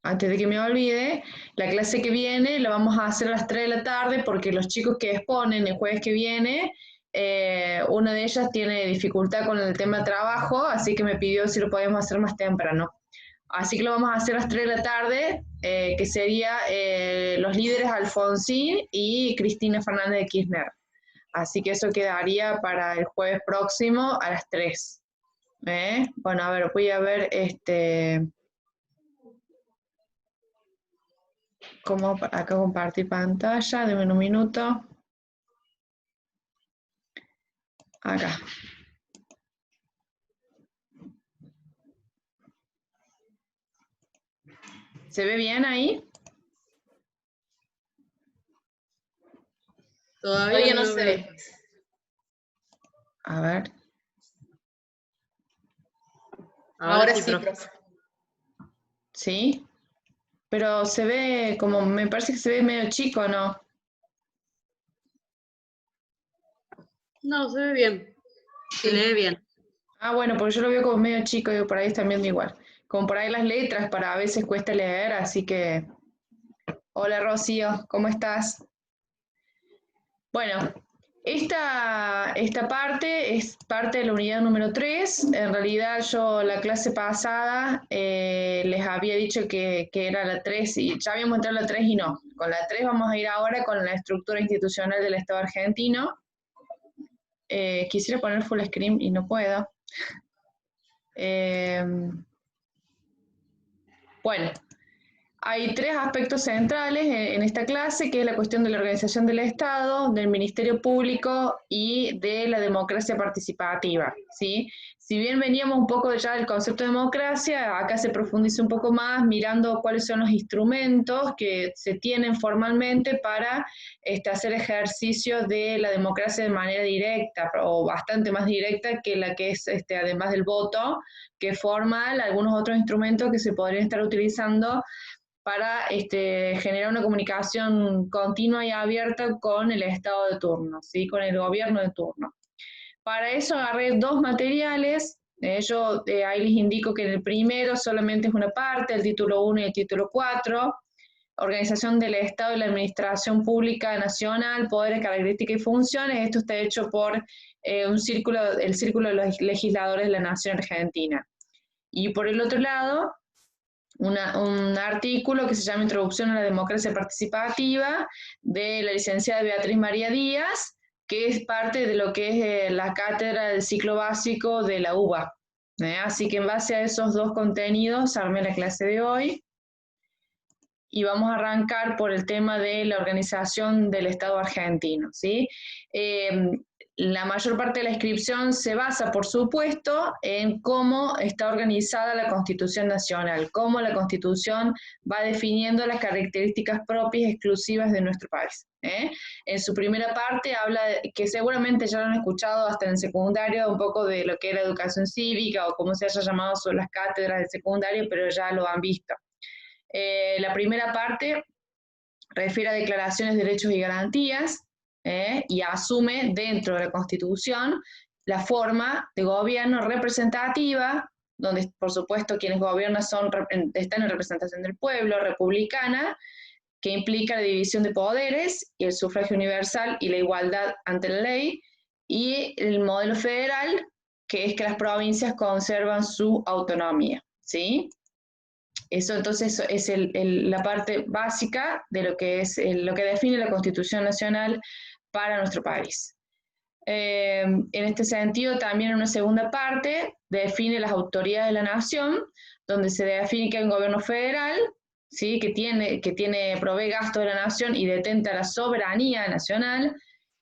antes de que me olvide, la clase que viene la vamos a hacer a las 3 de la tarde porque los chicos que exponen el jueves que viene, una de ellas tiene dificultad con el tema de trabajo, así que me pidió si lo podemos hacer más temprano. Así que lo vamos a hacer a las 3 de la tarde, que sería los líderes Alfonsín y Cristina Fernández de Kirchner. Así que eso quedaría para el jueves próximo a las 3. Bueno, a ver, voy a ver cómo acá compartir pantalla, deme un minuto. Acá. ¿Se ve bien ahí? Todavía no se ve. A ver. Ahora sí, profe. ¿Sí? Pero se ve como, me parece que se ve medio chico, ¿no? No, se ve bien. Se Sí. lee bien. Ah, bueno, porque yo lo veo como medio chico y por ahí están viendo igual. Como por ahí las letras para a veces cuesta leer, así que... Hola Rocío, ¿cómo estás? Bueno, esta parte es parte de la unidad número 3. En realidad yo la clase pasada les había dicho que era la 3 y ya habíamos entrado a la 3 y no. Con la 3 vamos a ir ahora con la estructura institucional del Estado argentino. Quisiera poner full screen y no puedo. Bueno, hay tres aspectos centrales en esta clase, que es la cuestión de la organización del Estado, del Ministerio Público y de la democracia participativa, ¿sí? Si bien veníamos un poco ya del concepto de democracia, acá se profundiza un poco más mirando cuáles son los instrumentos que se tienen formalmente para hacer ejercicio de la democracia de manera directa o bastante más directa que la que es, además del voto, que es formal, algunos otros instrumentos que se podrían estar utilizando para generar una comunicación continua y abierta con el Estado de turno, ¿sí? Con el gobierno de turno. Para eso agarré dos materiales, yo ahí les indico que en el primero solamente es una parte, el título 1 y el título 4, Organización del Estado y la Administración Pública Nacional, Poderes, Características y Funciones. Esto está hecho por el Círculo de los Legisladores de la Nación Argentina. Y por el otro lado, un artículo que se llama Introducción a la Democracia Participativa de la licenciada Beatriz María Díaz, que es parte de lo que es la cátedra del ciclo básico de la UBA. Así que en base a esos dos contenidos armé la clase de hoy y vamos a arrancar por el tema de la organización del Estado argentino, ¿sí? La mayor parte de la inscripción se basa, por supuesto, en cómo está organizada la Constitución Nacional, cómo la Constitución va definiendo las características propias exclusivas de nuestro país. En su primera parte habla, que seguramente ya lo han escuchado hasta en el secundario, un poco de lo que es la educación cívica o como se haya llamado son las cátedras del secundario, pero ya lo han visto. La primera parte refiere a declaraciones de derechos y garantías y asume dentro de la Constitución la forma de gobierno representativa, donde por supuesto quienes gobiernan están en representación del pueblo, republicana, que implica la división de poderes y el sufragio universal y la igualdad ante la ley, y el modelo federal, que es que las provincias conservan su autonomía, ¿sí? Eso entonces es la parte básica de lo que es lo que define la Constitución Nacional para nuestro país. En este sentido, también en una segunda parte define las autoridades de la nación, donde se define que hay un gobierno federal, ¿sí? Provee gasto de la nación y detenta la soberanía nacional,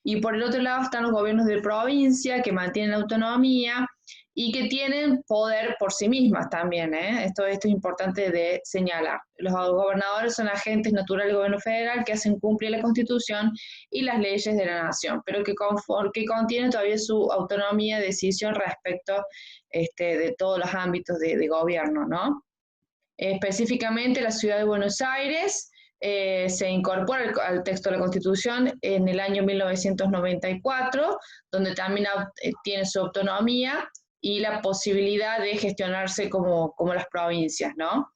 y por el otro lado están los gobiernos de provincia que mantienen la autonomía y que tienen poder por sí mismas también. Esto es importante de señalar. Los gobernadores son agentes naturales del gobierno federal que hacen cumplir la Constitución y las leyes de la nación, pero que contienen todavía su autonomía de decisión respecto de todos los ámbitos de gobierno, ¿no? Específicamente la ciudad de Buenos Aires se incorpora al texto de la Constitución en el año 1994, donde también tiene su autonomía y la posibilidad de gestionarse como las provincias, ¿no?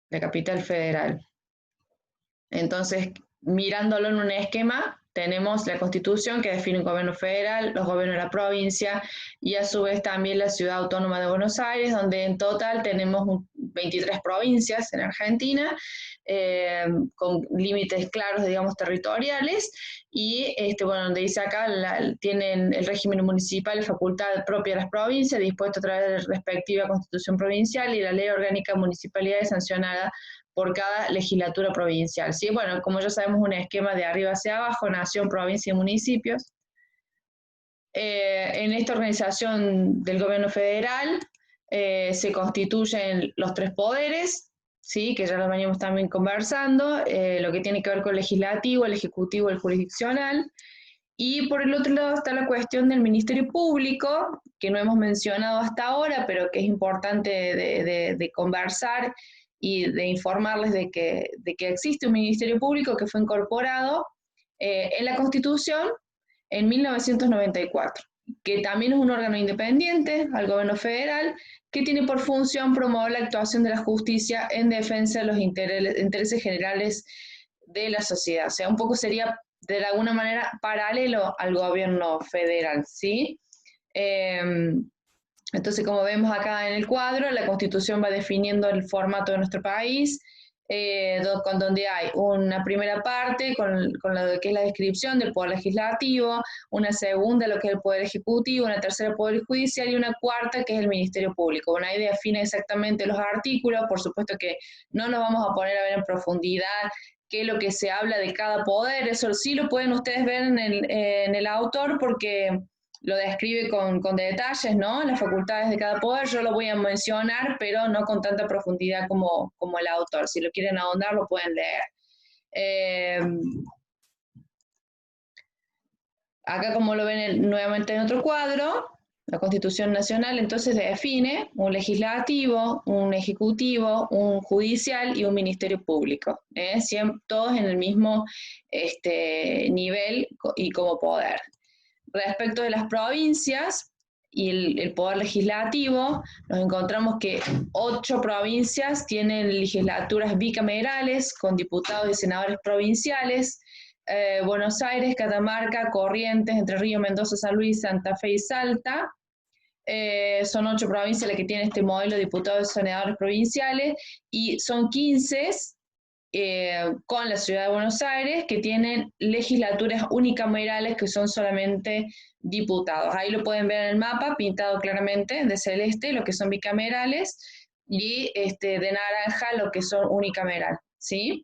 la capital federal. Entonces, mirándolo en un esquema, tenemos la Constitución que define un gobierno federal, los gobiernos de la provincia y a su vez también la Ciudad Autónoma de Buenos Aires, donde en total tenemos 23 provincias en Argentina, con límites claros, digamos, territoriales, y bueno, donde dice acá, tienen el régimen municipal, facultad propia de las provincias, dispuesto a través de la respectiva Constitución provincial y la Ley Orgánica de Municipalidades sancionada por cada legislatura provincial. ¿Sí? Bueno, como ya sabemos, un esquema de arriba hacia abajo, nación, provincia y municipios. En esta organización del gobierno federal se constituyen los tres poderes, ¿sí? Que ya lo veníamos también conversando, lo que tiene que ver con el legislativo, el ejecutivo, el jurisdiccional. Y por el otro lado está la cuestión del Ministerio Público, que no hemos mencionado hasta ahora, pero que es importante de conversar y de informarles de que existe un Ministerio Público que fue incorporado en la Constitución en 1994, que también es un órgano independiente al gobierno federal, que tiene por función promover la actuación de la justicia en defensa de los intereses generales de la sociedad. O sea, un poco sería de alguna manera paralelo al gobierno federal, ¿sí? Entonces, como vemos acá en el cuadro, la Constitución va definiendo el formato de nuestro país, con donde hay una primera parte con lo que es la descripción del Poder Legislativo, una segunda lo que es el Poder Ejecutivo, una tercera el Poder Judicial y una cuarta que es el Ministerio Público. Bueno, ahí define exactamente los artículos, por supuesto que no nos vamos a poner a ver en profundidad qué es lo que se habla de cada poder, eso sí lo pueden ustedes ver en el autor porque lo describe con detalles, ¿no? Las facultades de cada poder, yo lo voy a mencionar, pero no con tanta profundidad como el autor. Si lo quieren ahondar, lo pueden leer. Acá, como lo ven nuevamente en otro cuadro, la Constitución Nacional entonces define un legislativo, un ejecutivo, un judicial y un ministerio público, todos en el mismo nivel y como poder. Respecto de las provincias y el poder legislativo, nos encontramos que 8 provincias tienen legislaturas bicamerales con diputados y senadores provinciales. Buenos Aires, Catamarca, Corrientes, Entre Ríos, Mendoza, San Luis, Santa Fe y Salta. Son 8 provincias las que tienen este modelo de diputados y senadores provinciales y son 15 con la ciudad de Buenos Aires, que tienen legislaturas unicamerales que son solamente diputados. Ahí lo pueden ver en el mapa, pintado claramente de celeste, lo que son bicamerales, y de naranja lo que son unicameral, ¿sí?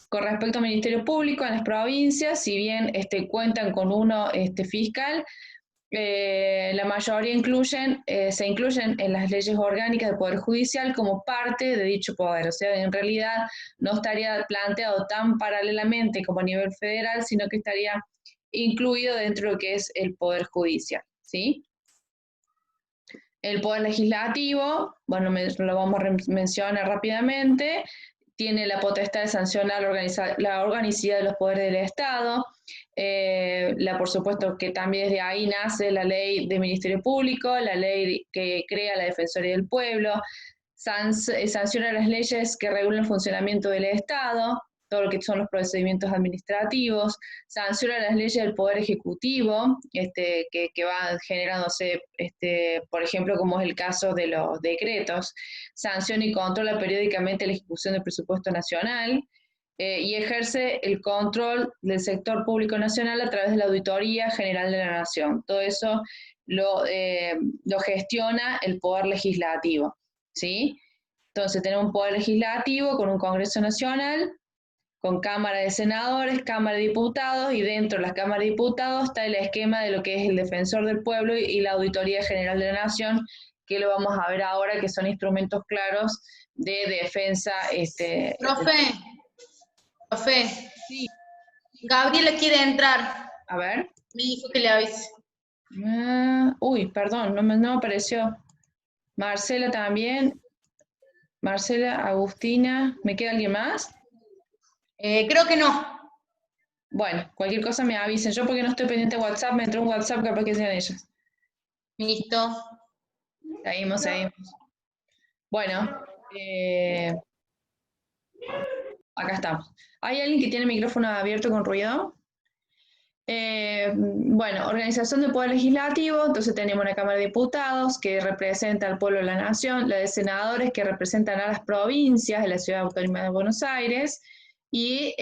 Con respecto al Ministerio Público, en las provincias, si bien cuentan con uno fiscal, la mayoría se incluyen en las leyes orgánicas del Poder Judicial como parte de dicho poder. O sea, en realidad no estaría planteado tan paralelamente como a nivel federal, sino que estaría incluido dentro de lo que es el Poder Judicial, ¿sí? El Poder Legislativo, bueno, lo vamos a mencionar rápidamente, tiene la potestad de sancionar la organicidad de los poderes del Estado, por supuesto que también desde ahí nace la ley del Ministerio Público, la ley que crea la Defensoría del Pueblo, sanciona las leyes que regulan el funcionamiento del Estado, todo lo que son los procedimientos administrativos, sanciona las leyes del Poder Ejecutivo, que va generándose, por ejemplo, como es el caso de los decretos, sanciona y controla periódicamente la ejecución del presupuesto nacional, y ejerce el control del sector público nacional a través de la Auditoría General de la Nación. Todo eso lo gestiona el Poder Legislativo, ¿sí? Entonces tenemos un Poder Legislativo con un Congreso Nacional, con Cámara de Senadores, Cámara de Diputados, y dentro de la Cámara de Diputados está el esquema de lo que es el Defensor del Pueblo y la Auditoría General de la Nación, que lo vamos a ver ahora, que son instrumentos claros de defensa. Profe, Sí. Gabriela quiere entrar. A ver. Me dijo que le avise. Uy, perdón, no me apareció. Marcela también. Marcela, Agustina, ¿me queda alguien más? Creo que no. Bueno, cualquier cosa me avisen. Yo porque no estoy pendiente de WhatsApp, me entró un WhatsApp, capaz que sean ellas. Listo. Seguimos. Bueno, Acá estamos. ¿Hay alguien que tiene el micrófono abierto con ruido? Bueno, organización del Poder Legislativo, entonces tenemos una Cámara de Diputados que representa al pueblo de la nación, la de senadores que representan a las provincias de la Ciudad Autónoma de Buenos Aires, y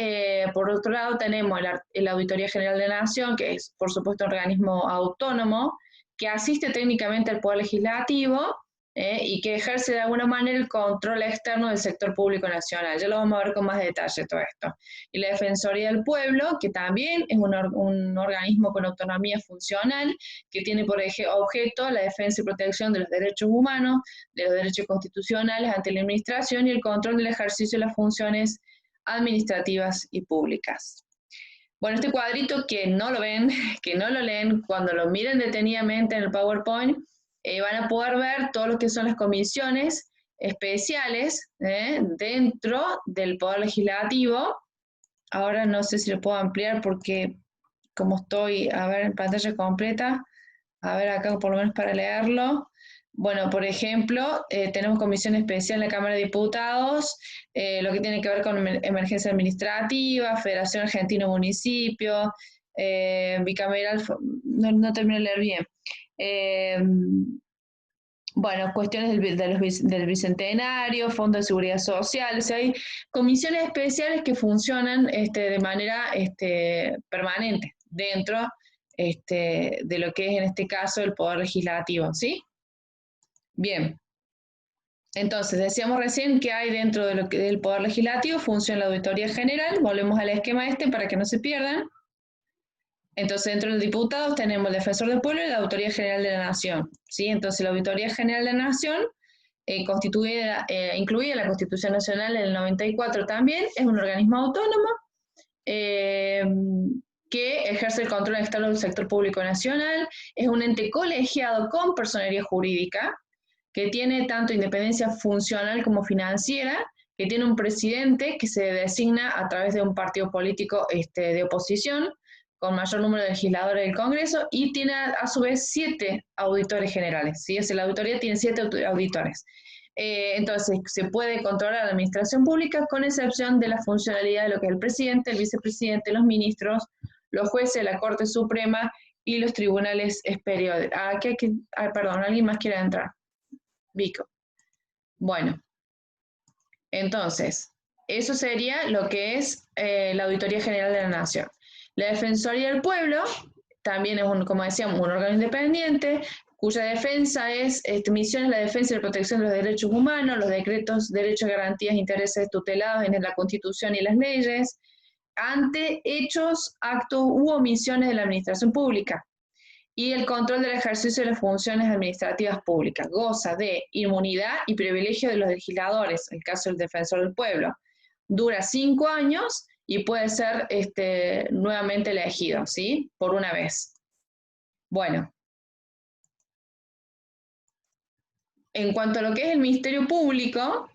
por otro lado tenemos la Auditoría General de la Nación, que es por supuesto un organismo autónomo, que asiste técnicamente al Poder Legislativo, y que ejerce de alguna manera el control externo del sector público nacional. Ya lo vamos a ver con más detalle todo esto. Y la Defensoría del Pueblo, que también es un organismo con autonomía funcional, que tiene por objeto la defensa y protección de los derechos humanos, de los derechos constitucionales ante la administración y el control del ejercicio de las funciones administrativas y públicas. Bueno, este cuadrito que no lo ven, que no lo leen, cuando lo miren detenidamente en el PowerPoint, van a poder ver todo lo que son las comisiones especiales dentro del Poder Legislativo. Ahora no sé si lo puedo ampliar porque como estoy, a ver, en pantalla completa, a ver acá por lo menos para leerlo. Bueno, por ejemplo, tenemos comisión especial en la Cámara de Diputados, lo que tiene que ver con emergencia administrativa, Federación Argentina Municipio, bicameral, no termino de leer bien. Bueno, cuestiones del Bicentenario, Fondo de Seguridad Social, o sea, hay comisiones especiales que funcionan de manera permanente dentro de lo que es en este caso el Poder Legislativo, ¿sí? Bien, entonces decíamos recién que hay dentro de lo que del Poder Legislativo funciona la Auditoría General, volvemos al esquema para que no se pierdan. Entonces, dentro de los diputados tenemos el Defensor del Pueblo y la Auditoría General de la Nación, ¿sí? Entonces, la Auditoría General de la Nación, incluida en la Constitución Nacional en el 94 también, es un organismo autónomo que ejerce el control externo del sector público nacional, es un ente colegiado con personería jurídica, que tiene tanto independencia funcional como financiera, que tiene un presidente que se designa a través de un partido político de oposición, con mayor número de legisladores del Congreso, y tiene a su vez 7 auditores generales, ¿sí? La auditoría tiene 7 auditores. Entonces, se puede controlar a la administración pública con excepción de la funcionalidad de lo que es el presidente, el vicepresidente, los ministros, los jueces de la Corte Suprema y los tribunales superiores. Perdón, ¿alguien más quiere entrar? Vico. Bueno, entonces, eso sería lo que es la Auditoría General de la Nación. La Defensoría del Pueblo también es, como decíamos, un órgano independiente, cuya defensa misión es la defensa y la protección de los derechos humanos, los decretos, derechos, garantías, intereses tutelados en la Constitución y las leyes, ante hechos, actos u omisiones de la administración pública, y el control del ejercicio de las funciones administrativas públicas. Goza de inmunidad y privilegio de los legisladores, el caso del Defensor del Pueblo. Dura 5 años y puede ser nuevamente elegido, ¿sí? Por una vez. Bueno. En cuanto a lo que es el Ministerio Público,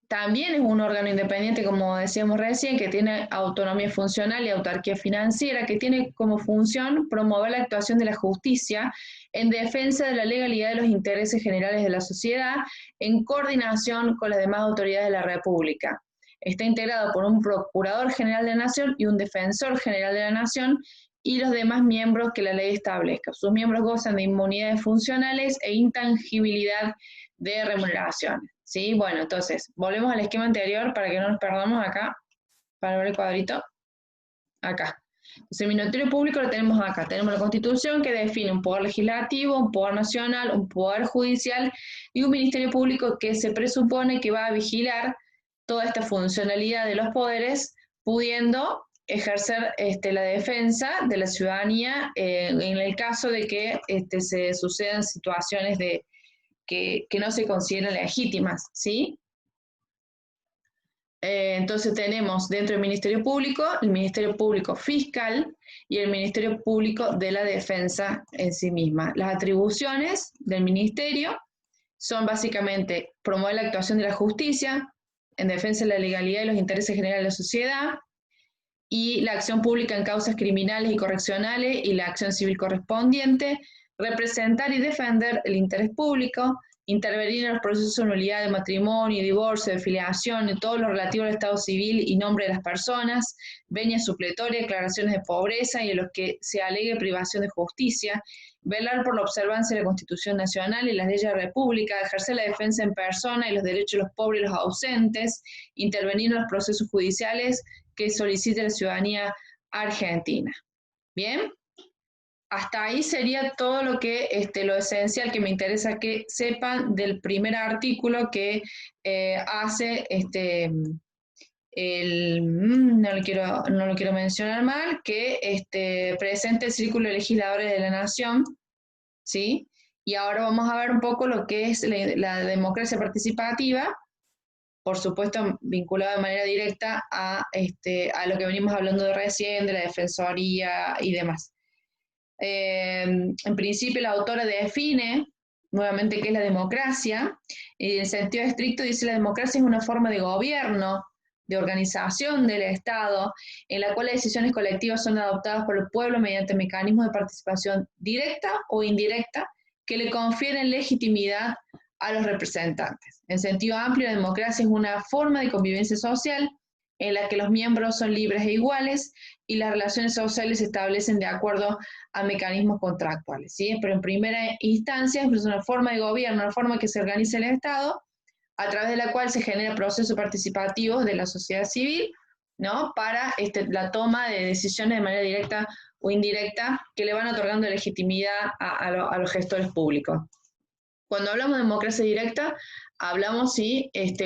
también es un órgano independiente, como decíamos recién, que tiene autonomía funcional y autarquía financiera, que tiene como función promover la actuación de la justicia en defensa de la legalidad de los intereses generales de la sociedad, en coordinación con las demás autoridades de la República. Está integrado por un Procurador General de la Nación y un Defensor General de la Nación, y los demás miembros que la ley establezca. Sus miembros gozan de inmunidades funcionales e intangibilidad de remuneraciones. ¿Sí? Bueno, entonces, volvemos al esquema anterior para que no nos perdamos acá, para ver el cuadrito. Acá. Entonces, el Ministerio Público lo tenemos acá. Tenemos la Constitución que define un poder legislativo, un poder nacional, un poder judicial y un Ministerio Público que se presupone que va a vigilar toda esta funcionalidad de los poderes, pudiendo ejercer la defensa de la ciudadanía en el caso de que se sucedan situaciones que no se consideran legítimas, ¿sí? Entonces tenemos dentro del Ministerio Público, el Ministerio Público Fiscal y el Ministerio Público de la Defensa en sí misma. Las atribuciones del Ministerio son básicamente promover la actuación de la justicia en defensa de la legalidad y los intereses generales de la sociedad, y la acción pública en causas criminales y correccionales y la acción civil correspondiente, representar y defender el interés público, intervenir en los procesos de nulidad de matrimonio, divorcio, de filiación, en todo lo relativo al estado civil y nombre de las personas, venia supletoria, declaraciones de pobreza y en los que se alegue privación de justicia, velar por la observancia de la Constitución Nacional y las leyes de la República, ejercer la defensa en persona y los derechos de los pobres y los ausentes, intervenir en los procesos judiciales que solicite la ciudadanía argentina. ¿Bien? Hasta ahí sería todo lo que lo esencial que me interesa que sepan del primer artículo que hace no lo quiero mencionar mal, que presenta el Círculo de Legisladores de la Nación, ¿sí? Y ahora vamos a ver un poco lo que es la democracia participativa, por supuesto vinculada de manera directa a lo que venimos hablando de recién, de la defensoría y demás. En principio la autora define nuevamente qué es la democracia, y en sentido estricto dice la democracia es una forma de gobierno, de organización del Estado, en la cual las decisiones colectivas son adoptadas por el pueblo mediante mecanismos de participación directa o indirecta que le confieren legitimidad a los representantes. En sentido amplio, la democracia es una forma de convivencia social en la que los miembros son libres e iguales y las relaciones sociales se establecen de acuerdo a mecanismos contractuales, ¿sí? Pero en primera instancia es una forma de gobierno, una forma que se organiza el Estado, a través de la cual se genera procesos participativos de la sociedad civil, ¿no? Para la toma de decisiones de manera directa o indirecta que le van otorgando legitimidad a los gestores públicos. Cuando hablamos de democracia directa, hablamos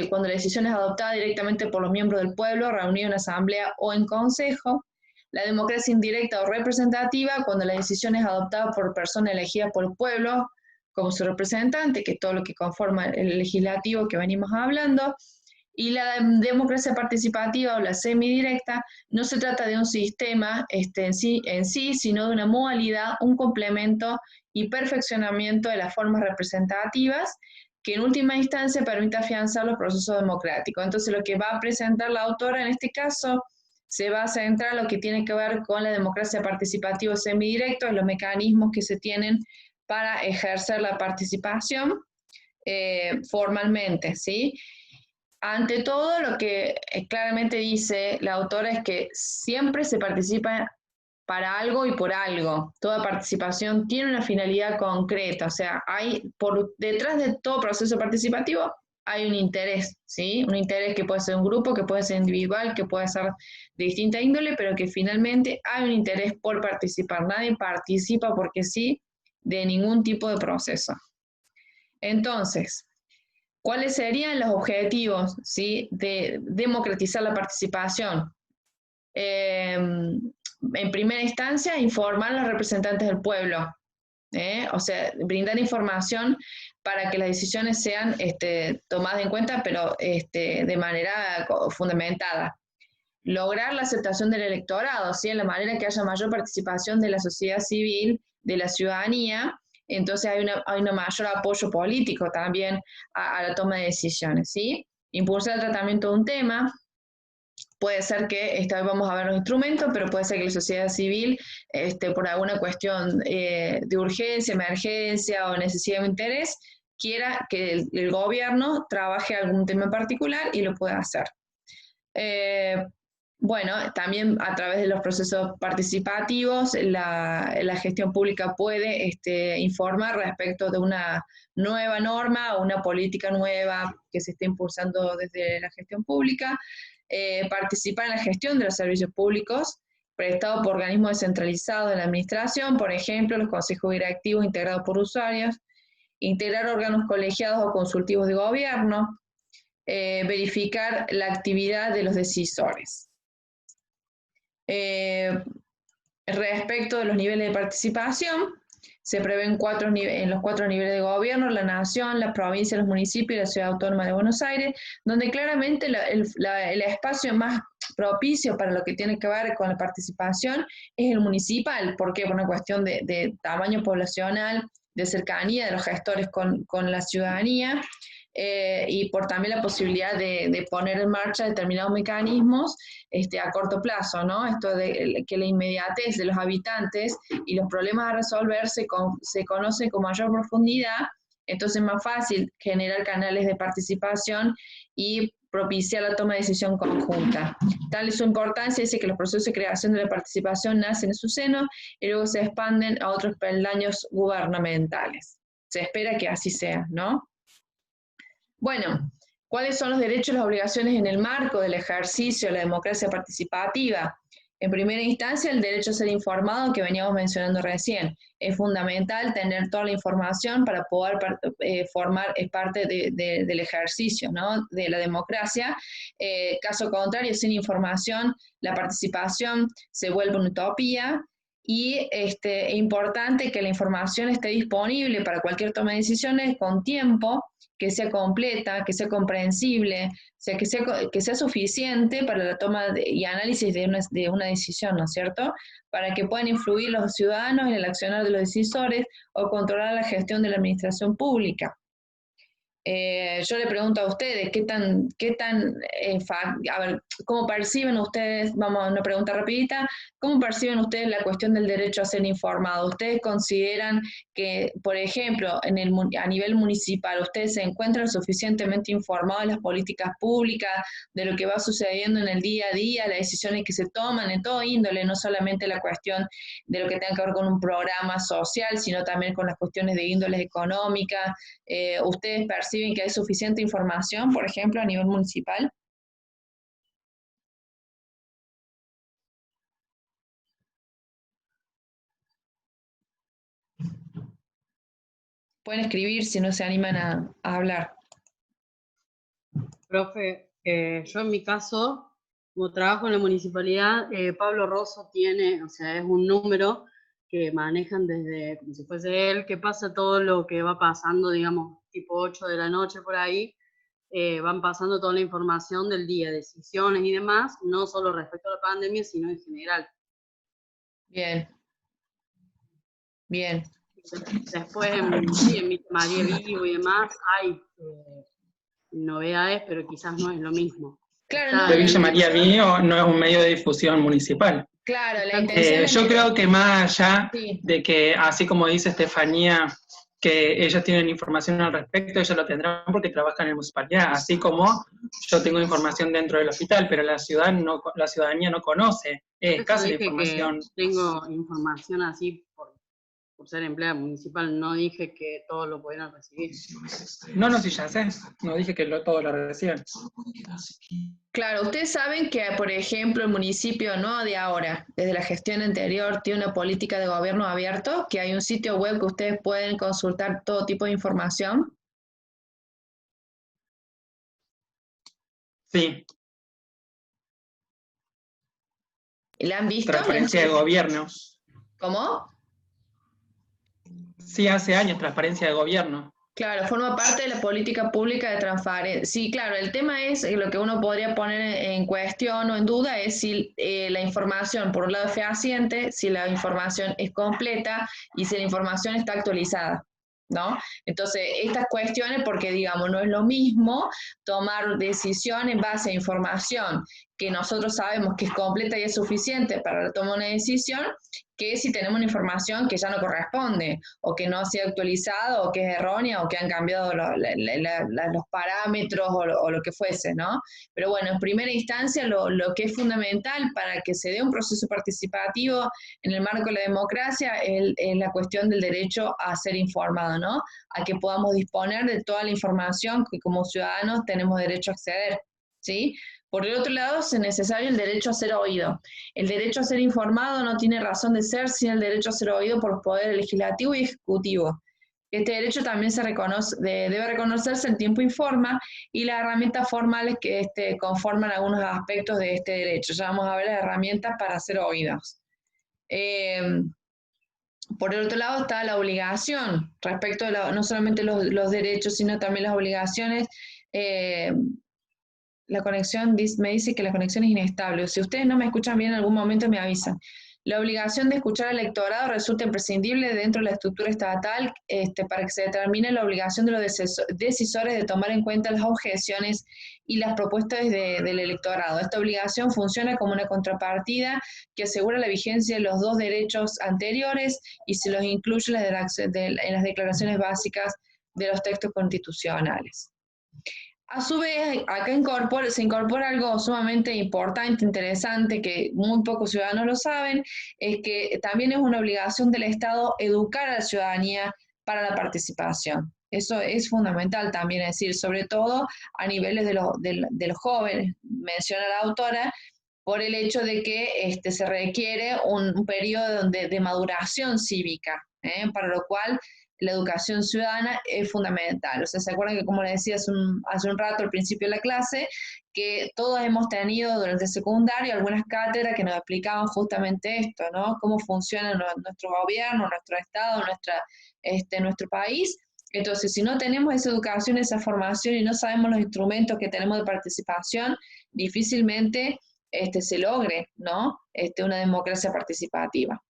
cuando la decisión es adoptada directamente por los miembros del pueblo, reunido en asamblea o en consejo. La democracia indirecta o representativa, cuando la decisión es adoptada por personas elegidas por el pueblo, como su representante, que es todo lo que conforma el legislativo que venimos hablando. Y la democracia participativa o la semidirecta no se trata de un sistema en sí, sino de una modalidad, un complemento y perfeccionamiento de las formas representativas que en última instancia permite afianzar los procesos democráticos. Entonces lo que va a presentar la autora en este caso se va a centrar en lo que tiene que ver con la democracia participativa semidirecta, los mecanismos que se tienen para ejercer la participación formalmente, ¿sí? Ante todo, lo que claramente dice la autora es que siempre se participa para algo y por algo. Toda participación tiene una finalidad concreta, o sea, detrás de todo proceso participativo hay un interés, ¿sí? Un interés que puede ser un grupo, que puede ser individual, que puede ser de distinta índole, pero que finalmente hay un interés por participar. Nadie participa porque sí de ningún tipo de proceso. Entonces, ¿cuáles serían los objetivos, ¿sí?, de democratizar la participación? En primera instancia, informar a los representantes del pueblo, o sea, brindar información para que las decisiones sean tomadas en cuenta, pero de manera fundamentada. Lograr la aceptación del electorado, ¿sí?, en la manera que haya mayor participación de la sociedad civil, de la ciudadanía, entonces hay un mayor apoyo político también a la toma de decisiones, ¿sí? Impulsar el tratamiento de un tema, puede ser que esta vez vamos a ver los instrumentos, pero puede ser que la sociedad civil, por alguna cuestión de urgencia, emergencia o necesidad de interés, quiera que el gobierno trabaje algún tema en particular y lo pueda hacer. Bueno, también a través de los procesos participativos, la gestión pública puede informar respecto de una nueva norma o una política nueva que se esté impulsando desde la gestión pública, participar en la gestión de los servicios públicos prestados por organismos descentralizados de la administración, por ejemplo, los consejos directivos integrados por usuarios, integrar órganos colegiados o consultivos de gobierno, verificar la actividad de los decisores. Respecto de los niveles de participación, se prevén en los 4 niveles de gobierno: la nación, la provincia, los municipios y la ciudad autónoma de Buenos Aires, donde claramente el espacio más propicio para lo que tiene que ver con la participación es el municipal. ¿Por qué? Por una cuestión de tamaño poblacional, de cercanía de los gestores con la ciudadanía, y por también la posibilidad de poner en marcha determinados mecanismos a corto plazo, ¿no? Esto de que la inmediatez de los habitantes y los problemas a resolver se conocen con mayor profundidad Entonces es más fácil generar canales de participación y propiciar la toma de decisión conjunta. Tal es su importancia, dice que los procesos de creación de la participación nacen en su seno y luego se expanden a otros peldaños gubernamentales. Se espera que así sea, ¿no? Bueno, ¿cuáles son los derechos y las obligaciones en el marco del ejercicio de la democracia participativa? En primera instancia, el derecho a ser informado, que veníamos mencionando recién. Es fundamental tener toda la información para poder formar parte del ejercicio, ¿no?, de la democracia. Caso contrario, sin información, la participación se vuelve una utopía. Y es importante que la información esté disponible para cualquier toma de decisiones con tiempo, que sea completa, que sea comprensible, o sea, que sea suficiente para la toma y análisis de una decisión, ¿no es cierto? Para que puedan influir los ciudadanos en el accionar de los decisores o controlar la gestión de la administración pública. Yo le pregunto a ustedes, a ver, ¿cómo perciben ustedes, vamos a una pregunta rapidita, cómo perciben ustedes la cuestión del derecho a ser informado? ¿Ustedes consideran que, por ejemplo, a nivel municipal, ustedes se encuentran suficientemente informados de las políticas públicas, de lo que va sucediendo en el día a día, las decisiones que se toman en todo índole, no solamente la cuestión de lo que tenga que ver con un programa social, sino también con las cuestiones de índoles económicas? ¿Ustedes perciben que hay suficiente información, por ejemplo, a nivel municipal? Pueden escribir si no se animan a hablar. Profe, yo en mi caso, como trabajo en la municipalidad, Pablo Rosso tiene, o sea, es un número que manejan desde, como si fuese él, que pasa todo lo que va pasando, digamos, tipo 8 de la noche por ahí, van pasando toda la información del día, decisiones y demás, no solo respecto a la pandemia, sino en general. Bien. Bien. Después, en María Vivo y demás, hay novedades, pero quizás no es lo mismo. Claro, no. Villa María Vivo no es un medio de difusión municipal. Claro, la intención yo creo que más allá de que, así como dice Estefanía, que ellos tienen información al respecto, ellos lo tendrán porque trabajan en la municipalidad, así como yo tengo información dentro del hospital, pero la ciudadanía no conoce, es escasa la información. Tengo información así por ser empleada municipal, no dije que todos lo pudieran recibir. No, sí, ya sé, no dije que todos lo reciben. Claro, ustedes saben que, por ejemplo, el municipio, no de ahora, desde la gestión anterior, tiene una política de gobierno abierto, que hay un sitio web que ustedes pueden consultar todo tipo de información. Sí. ¿La han visto? Transparencia de gobierno. ¿Cómo? Sí, hace años, transparencia de gobierno. Claro, forma parte de la política pública de transparencia. Sí, claro, el tema es lo que uno podría poner en cuestión o en duda es si la información, por un lado, es fehaciente, si la información es completa y si la información está actualizada, ¿no? Entonces, estas cuestiones, porque digamos, no es lo mismo tomar decisión en base a información que nosotros sabemos que es completa y es suficiente para tomar una decisión, que si tenemos una información que ya no corresponde, o que no ha sido actualizada, o que es errónea, o que han cambiado los parámetros, o lo que fuese, ¿no? Pero bueno, en primera instancia, lo que es fundamental para que se dé un proceso participativo en el marco de la democracia es la cuestión del derecho a ser informado, ¿no? A que podamos disponer de toda la información que como ciudadanos tenemos derecho a acceder, ¿sí? Por el otro lado, es necesario el derecho a ser oído. El derecho a ser informado no tiene razón de ser sin el derecho a ser oído por los poderes legislativo y ejecutivo. Este derecho también debe reconocerse en tiempo y forma, y las herramientas formales que conforman algunos aspectos de este derecho. Ya vamos a ver las herramientas para ser oídos. Por el otro lado está la obligación, respecto a no solamente los derechos, sino también las obligaciones. La conexión me dice que la conexión es inestable. Si ustedes no me escuchan bien en algún momento, me avisan. La obligación de escuchar al electorado resulta imprescindible dentro de la estructura estatal para que se determine la obligación de los decisores de tomar en cuenta las objeciones y las propuestas del electorado. Esta obligación funciona como una contrapartida que asegura la vigencia de los dos derechos anteriores y se los incluye en las declaraciones básicas de los textos constitucionales. A su vez, acá se incorpora algo sumamente importante, interesante, que muy pocos ciudadanos lo saben, es que también es una obligación del Estado educar a la ciudadanía para la participación. Eso es fundamental también, es decir, sobre todo a niveles de los jóvenes, menciona la autora, por el hecho de que se requiere un periodo de maduración cívica, para lo cual la educación ciudadana es fundamental. O sea, ¿se acuerdan que, como les decía hace un rato al principio de la clase, que todos hemos tenido durante el secundario algunas cátedras que nos explicaban justamente esto, ¿no? Cómo funciona nuestro gobierno, nuestro Estado, nuestro país. Entonces, si no tenemos esa educación, esa formación y no sabemos los instrumentos que tenemos de participación, difícilmente se logre, ¿no? Una democracia participativa.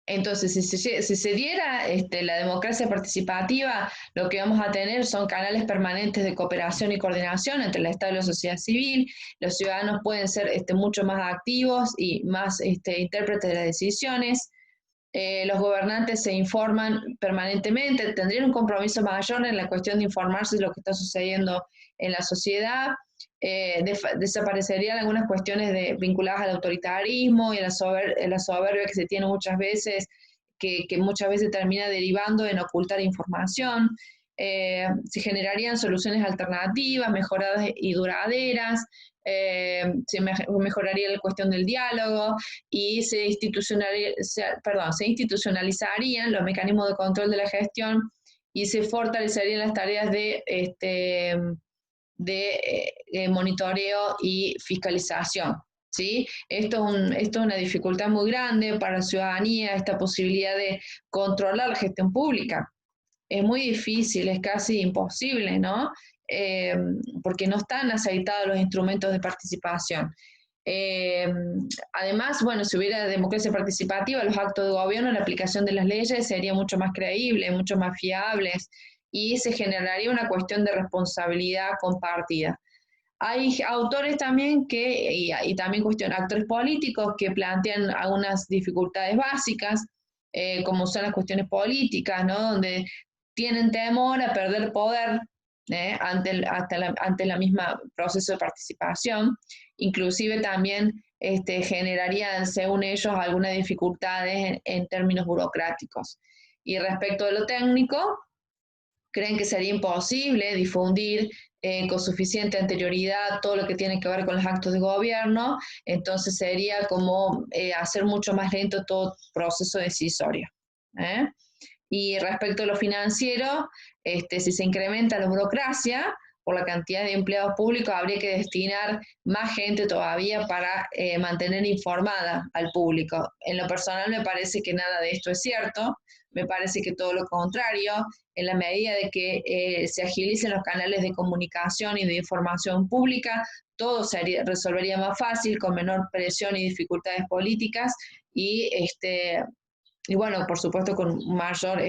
Entonces, si se diera la democracia participativa, lo que vamos a tener son canales permanentes de cooperación y coordinación entre el Estado y la sociedad civil. Los ciudadanos pueden ser mucho más activos y más intérpretes de las decisiones. Los gobernantes se informan permanentemente, tendrían un compromiso mayor en la cuestión de informarse de lo que está sucediendo en la sociedad. Desaparecerían algunas cuestiones vinculadas al autoritarismo y a la soberbia que se tiene muchas veces, que muchas veces termina derivando en ocultar información. Se generarían soluciones alternativas, mejoradas y duraderas. Se mejoraría la cuestión del diálogo y se institucionalizarían los mecanismos de control de la gestión y se fortalecerían las tareas de monitoreo y fiscalización, ¿sí? Esto es una dificultad muy grande para la ciudadanía, esta posibilidad de controlar la gestión pública. Es muy difícil, es casi imposible, ¿no? Porque no están aceitados los instrumentos de participación. Además, bueno, si hubiera democracia participativa, los actos de gobierno, la aplicación de las leyes serían mucho más creíbles, mucho más fiables, y se generaría una cuestión de responsabilidad compartida. Hay autores también y también actores políticos que plantean algunas dificultades básicas, como son las cuestiones políticas, ¿no? Donde tienen temor a perder poder ante la misma proceso de participación. Inclusive también generarían, según ellos, algunas dificultades en términos burocráticos. Y respecto de lo técnico, creen que sería imposible difundir con suficiente anterioridad todo lo que tiene que ver con los actos de gobierno, entonces sería como hacer mucho más lento todo proceso decisorio. Y respecto a lo financiero, si se incrementa la burocracia, por la cantidad de empleados públicos, habría que destinar más gente todavía para mantener informada al público. En lo personal me parece que nada de esto es cierto, me parece que todo lo contrario, en la medida de que se agilicen los canales de comunicación y de información pública, todo se resolvería más fácil, con menor presión y dificultades políticas, y bueno, por supuesto con mayor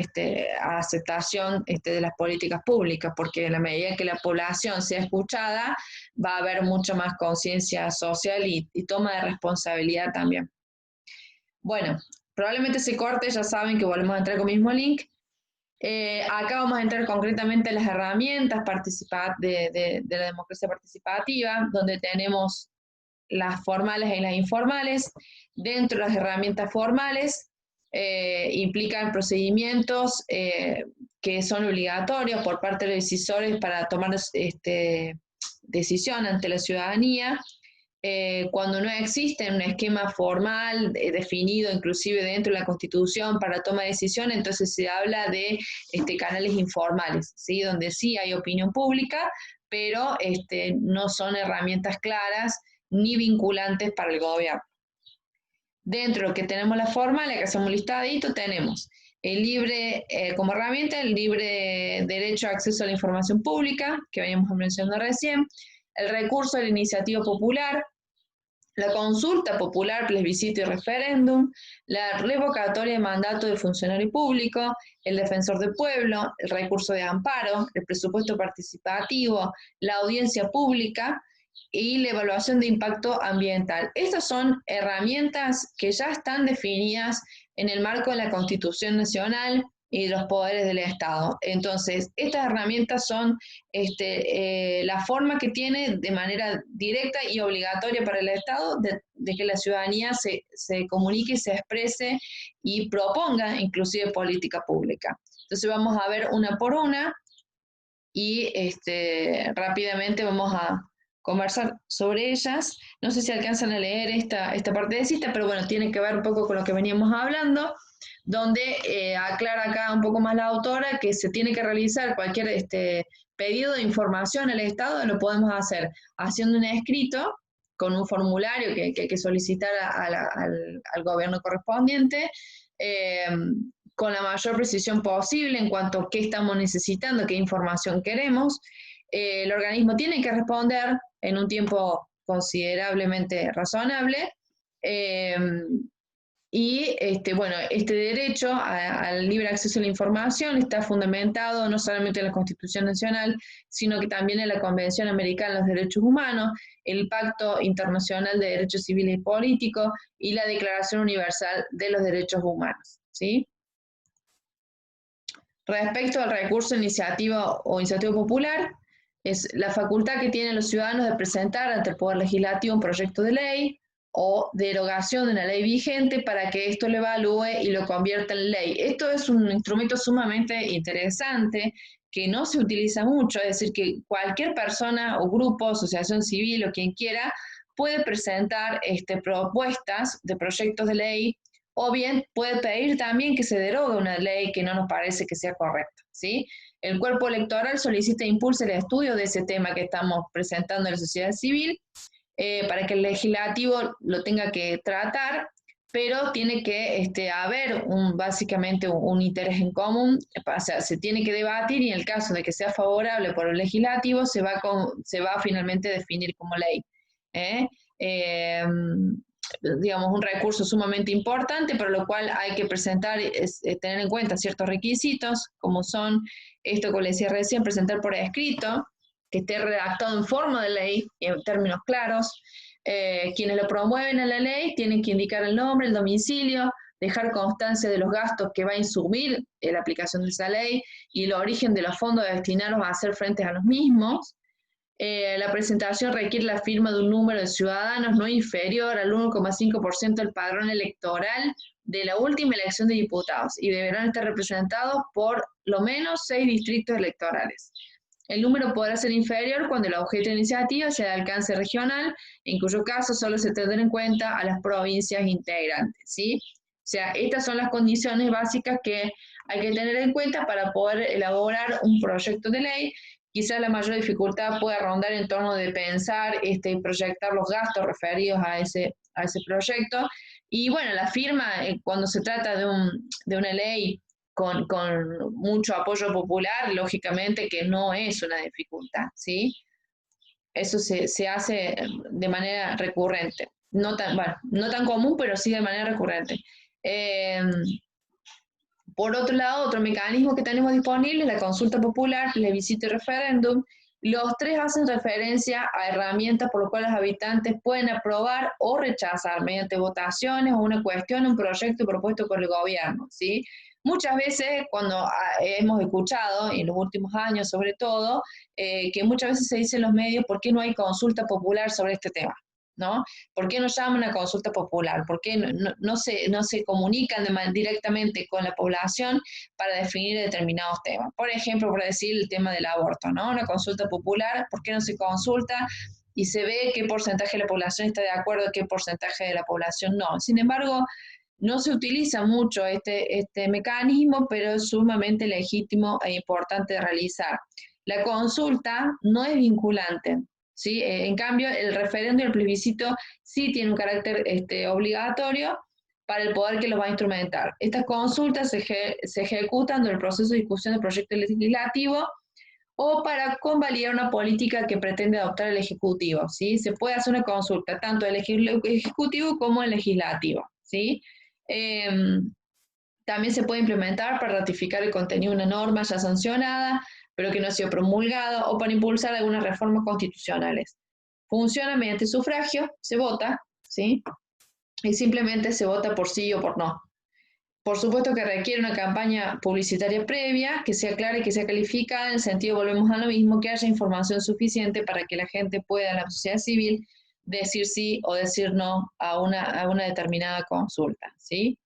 aceptación de las políticas públicas, porque en la medida que la población sea escuchada, va a haber mucha más conciencia social y toma de responsabilidad también. Bueno, probablemente se corte, ya saben que volvemos a entrar con el mismo link. Acá vamos a entrar concretamente en las herramientas de la democracia participativa, donde tenemos las formales y las informales. Dentro de las herramientas formales, implican procedimientos que son obligatorios por parte de los decisores para tomar decisión ante la ciudadanía. Cuando no existe un esquema formal definido inclusive dentro de la Constitución para toma de decisión, entonces se habla de canales informales, ¿sí? Donde sí hay opinión pública, pero no son herramientas claras ni vinculantes para el gobierno. Dentro de lo que tenemos la formal, que hacemos un listadito, tenemos el libre, como herramienta, el libre derecho a acceso a la información pública, que veníamos mencionando recién, el recurso a la iniciativa popular, la consulta popular, plebiscito y referéndum, la revocatoria de mandato de funcionario público, el defensor del pueblo, el recurso de amparo, el presupuesto participativo, la audiencia pública y la evaluación de impacto ambiental. Estas son herramientas que ya están definidas en el marco de la Constitución Nacional y los poderes del Estado. Entonces, estas herramientas son la forma que tiene de manera directa y obligatoria para el Estado de que la ciudadanía se comunique, se exprese y proponga inclusive política pública. Entonces vamos a ver una por una y rápidamente vamos a conversar sobre ellas. No sé si alcanzan a leer esta partecita, pero bueno, tiene que ver un poco con lo que veníamos hablando, donde aclara acá un poco más la autora que se tiene que realizar cualquier pedido de información al Estado, lo podemos hacer haciendo un escrito con un formulario que hay que solicitar al gobierno correspondiente, con la mayor precisión posible en cuanto a qué estamos necesitando, qué información queremos. El organismo tiene que responder en un tiempo considerablemente razonable, y bueno, este derecho al libre acceso a la información está fundamentado no solamente en la Constitución Nacional, sino que también en la Convención Americana de los Derechos Humanos, el Pacto Internacional de Derechos Civiles y Políticos y la Declaración Universal de los Derechos Humanos, ¿sí? Respecto al recurso de iniciativa o iniciativa popular, es la facultad que tienen los ciudadanos de presentar ante el Poder Legislativo un proyecto de ley o derogación de una ley vigente para que esto lo evalúe y lo convierta en ley. Esto es un instrumento sumamente interesante que no se utiliza mucho, es decir, que cualquier persona o grupo, asociación civil o quien quiera, puede presentar propuestas de proyectos de ley, o bien puede pedir también que se derogue una ley que no nos parece que sea correcta, ¿sí? El cuerpo electoral solicita e impulsa el estudio de ese tema que estamos presentando a la sociedad civil, para que el legislativo lo tenga que tratar, pero tiene que haber básicamente un interés en común, o sea, se tiene que debatir y en el caso de que sea favorable por el legislativo se va a finalmente definir como ley. Digamos, un recurso sumamente importante, por lo cual hay que presentar, tener en cuenta ciertos requisitos, como son esto que les decía recién, presentar por escrito, que esté redactado en forma de ley, en términos claros. Quienes lo promueven a la ley tienen que indicar el nombre, el domicilio, dejar constancia de los gastos que va a insumir la aplicación de esa ley y el origen de los fondos destinados a hacer frente a los mismos. La presentación requiere la firma de un número de ciudadanos no inferior al 1,5% del padrón electoral de la última elección de diputados y deberán estar representados por lo menos 6 distritos electorales. El número podrá ser inferior cuando el objeto de iniciativa sea de alcance regional, en cuyo caso solo se tendrá en cuenta a las provincias integrantes, ¿sí? O sea, estas son las condiciones básicas que hay que tener en cuenta para poder elaborar un proyecto de ley. Quizás la mayor dificultad pueda rondar en torno de pensar y proyectar los gastos referidos a ese proyecto. Y bueno, la firma, cuando se trata de una ley con mucho apoyo popular, lógicamente que no es una dificultad, ¿sí? Eso se hace de manera recurrente. No tan común, pero sí de manera recurrente. Por otro lado, otro mecanismo que tenemos disponible es la consulta popular, plebiscito y referéndum. Los tres hacen referencia a herramientas por las cuales los habitantes pueden aprobar o rechazar mediante votaciones o una cuestión, un proyecto propuesto por el gobierno, ¿sí? Muchas veces, cuando hemos escuchado, en los últimos años sobre todo, que muchas veces se dice en los medios, ¿por qué no hay consulta popular sobre este tema? ¿No? ¿Por qué no llaman a consulta popular? ¿Por qué no se comunican directamente con la población para definir determinados temas? Por ejemplo, por decir el tema del aborto, ¿no? Una consulta popular, ¿por qué no se consulta y se ve qué porcentaje de la población está de acuerdo, qué porcentaje de la población no? Sin embargo, no se utiliza mucho este mecanismo, pero es sumamente legítimo e importante de realizar. La consulta no es vinculante, ¿sí? En cambio, el referéndum y el plebiscito sí tienen un carácter obligatorio para el poder que los va a instrumentar. Estas consultas se ejecutan durante el proceso de discusión del proyecto legislativo o para convalidar una política que pretende adoptar el Ejecutivo, ¿sí? Se puede hacer una consulta tanto del Ejecutivo como del Legislativo, ¿sí? También se puede implementar para ratificar el contenido de una norma ya sancionada, pero que no ha sido promulgada, o para impulsar algunas reformas constitucionales. Funciona mediante sufragio, se vota, ¿sí? Y simplemente se vota por sí o por no. Por supuesto que requiere una campaña publicitaria previa, que sea clara y que sea calificada, en el sentido, volvemos a lo mismo, que haya información suficiente para que la gente pueda, la sociedad civil, decir sí o decir no a una determinada consulta, ¿sí?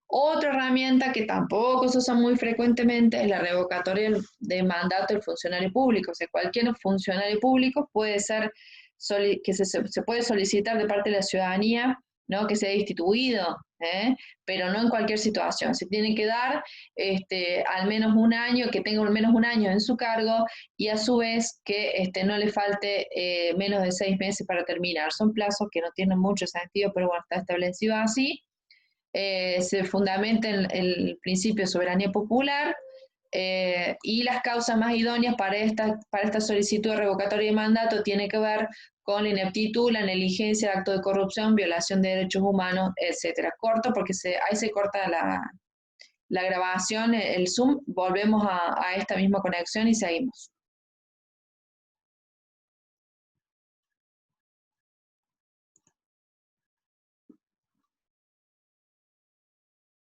Otra herramienta que tampoco se usa muy frecuentemente es la revocatoria de mandato del funcionario público. O sea, cualquier funcionario público puede ser, que se puede solicitar de parte de la ciudadanía, ¿no?, que sea destituido, pero no en cualquier situación. Se tiene que dar al menos un año, que tenga al menos un año en su cargo, y a su vez que no le falte menos de 6 meses para terminar. Son plazos que no tienen mucho sentido, pero bueno, está establecido así. Se fundamenta en el principio de soberanía popular, y las causas más idóneas para esta solicitud de revocatoria de mandato tiene que ver con la ineptitud, la negligencia, acto de corrupción, violación de derechos humanos, etcétera. Corto porque ahí se corta la grabación, el Zoom, volvemos a esta misma conexión y seguimos.